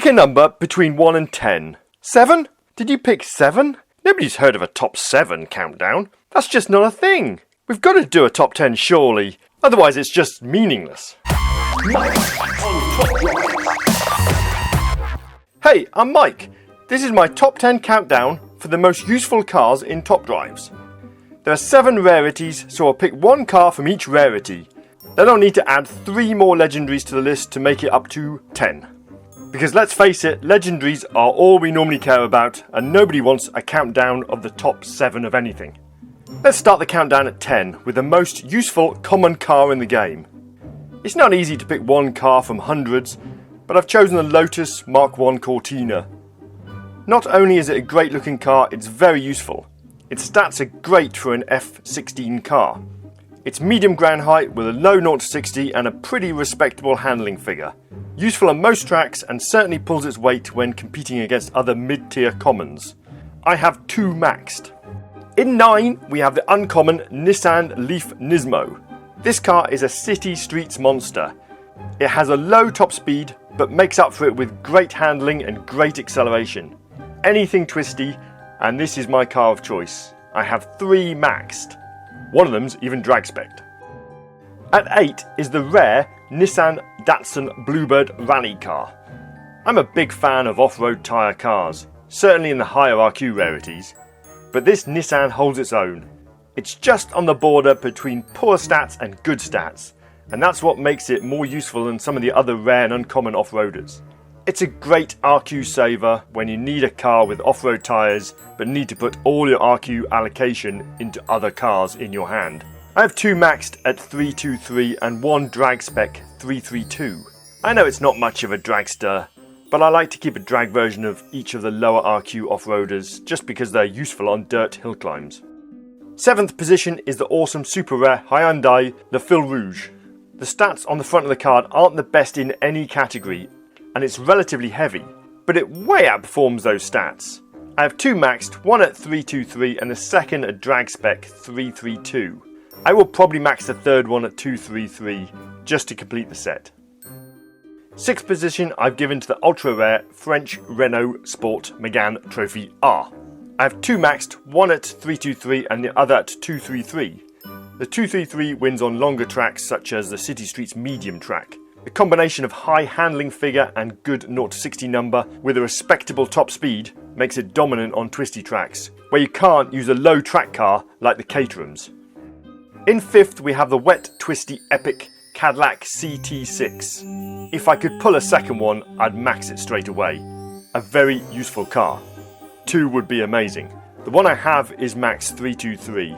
Pick a number between 1 and 10. 7? Did you pick 7? Nobody's heard of a top 7 countdown. That's just not a thing. We've got to do a top 10 surely. Otherwise it's just meaningless. Hey, I'm Mike. This is my top 10 countdown for the most useful cars in top drives. There are 7 rarities, so I'll pick 1 car from each rarity. Then I'll need to add 3 more legendaries to the list to make it up to 10. Because let's face it, legendaries are all we normally care about, and nobody wants a countdown of the top 7 of anything. Let's start the countdown at 10 with the most useful common car in the game. It's not easy to pick 1 car from hundreds, but I've chosen the Lotus Mark I Cortina. Not only is it a great looking car, it's very useful. Its stats are great for an F16 car. It's medium ground height with a low 0 to 60 and a pretty respectable handling figure. Useful on most tracks and certainly pulls its weight when competing against other mid-tier commons. I have 2 maxed. In 9 we have the uncommon Nissan Leaf Nismo. This car is a city streets monster. It has a low top speed but makes up for it with great handling and great acceleration. Anything twisty, and this is my car of choice. I have 3 maxed. One of them's even drag spec'd. At 8 is the rare Nissan Datsun Bluebird rally car. I'm a big fan of off-road tyre cars, certainly in the higher RQ rarities, but this Nissan holds its own. It's just on the border between poor stats and good stats, and that's what makes it more useful than some of the other rare and uncommon off-roaders. It's a great RQ saver when you need a car with off-road tyres but need to put all your RQ allocation into other cars in your hand. I have 2 maxed at 323 and 1 drag spec 332. I know it's not much of a dragster, but I like to keep a drag version of each of the lower RQ off-roaders just because they're useful on dirt hill climbs. 7th position is the awesome super rare Hyundai Le Fil Rouge. The stats on the front of the card aren't the best in any category, and it's relatively heavy, but it way outperforms those stats. I have 2 maxed, 1 at 323 and the second at drag spec 332. I will probably max the third one at 233 just to complete the set. 6th position I've given to the ultra rare French Renault Sport Megane Trophy R. I have 2 maxed, 1 at 323 and the other at 233. The 233 wins on longer tracks such as the City Streets medium track. The combination of high handling figure and good 0 to 60 number with a respectable top speed makes it dominant on twisty tracks, where you can't use a low track car like the Caterhams. In 5th we have the wet, twisty, epic Cadillac CT6. If I could pull a second one, I'd max it straight away. A very useful car. 2 would be amazing. The one I have is max 323.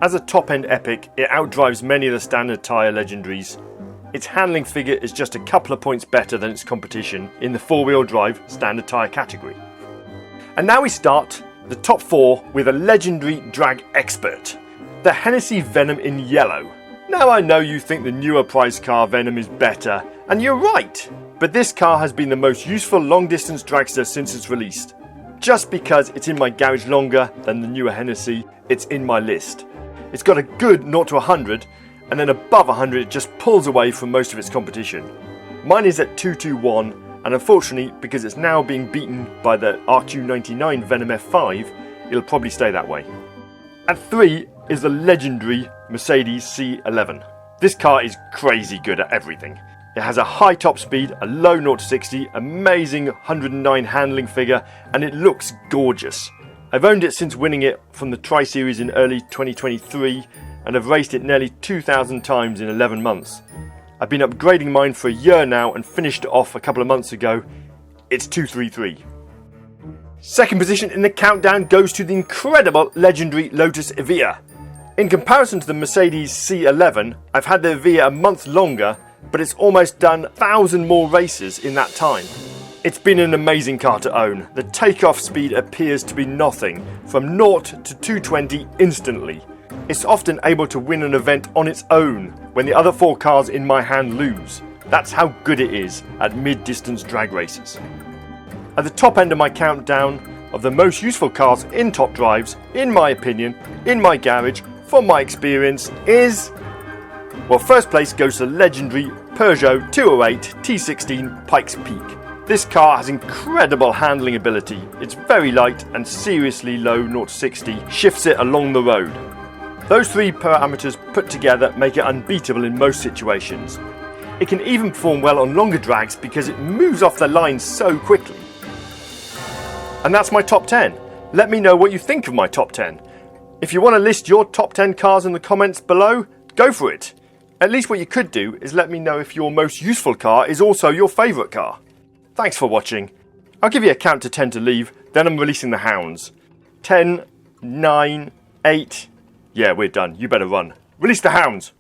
As a top-end epic, it outdrives many of the standard tyre legendaries. Its handling figure is just a couple of points better than its competition in the 4-wheel drive standard tyre category. And now we start the top 4 with a legendary drag expert, the Hennessy Venom in yellow. Now I know you think the newer prize car Venom is better, and you're right, but this car has been the most useful long-distance dragster since its release. Just because it's in my garage longer than the newer Hennessy, it's in my list. It's got a good 0 to 100, and then above 100 it just pulls away from most of its competition. Mine is at 221, and unfortunately because it's now being beaten by the RQ99 Venom F5, it'll probably stay that way. At 3 is the legendary Mercedes C11. This car is crazy good at everything. It has a high top speed, a low 0 to 60, amazing 109 handling figure, and it looks gorgeous. I've owned it since winning it from the Tri-Series in early 2023 and have raced it nearly 2,000 times in 11 months. I've been upgrading mine for a year now and finished it off a couple of months ago. It's 233. Second position in the countdown goes to the incredible legendary Lotus Evija. In comparison to the Mercedes C11, I've had the Evija a month longer, but it's almost done 1,000 more races in that time. It's been an amazing car to own. The takeoff speed appears to be nothing, from 0 to 220 instantly. It's often able to win an event on its own when the other 4 cars in my hand lose. That's how good it is at mid-distance drag races. At the top end of my countdown of the most useful cars in top drives, in my opinion, in my garage, from my experience, is... well, first place goes to the legendary Peugeot 208 T16 Pikes Peak. This car has incredible handling ability. It's very light and seriously low 0 to 60 shifts it along the road. Those three parameters put together make it unbeatable in most situations. It can even perform well on longer drags because it moves off the line so quickly. And that's my top 10. Let me know what you think of my top 10. If you want to list your top 10 cars in the comments below, go for it. At least what you could do is let me know if your most useful car is also your favourite car. Thanks for watching. I'll give you a count to 10 to leave, then I'm releasing the hounds. 10, 9, 8... Yeah, we're done. You better run. Release the hounds!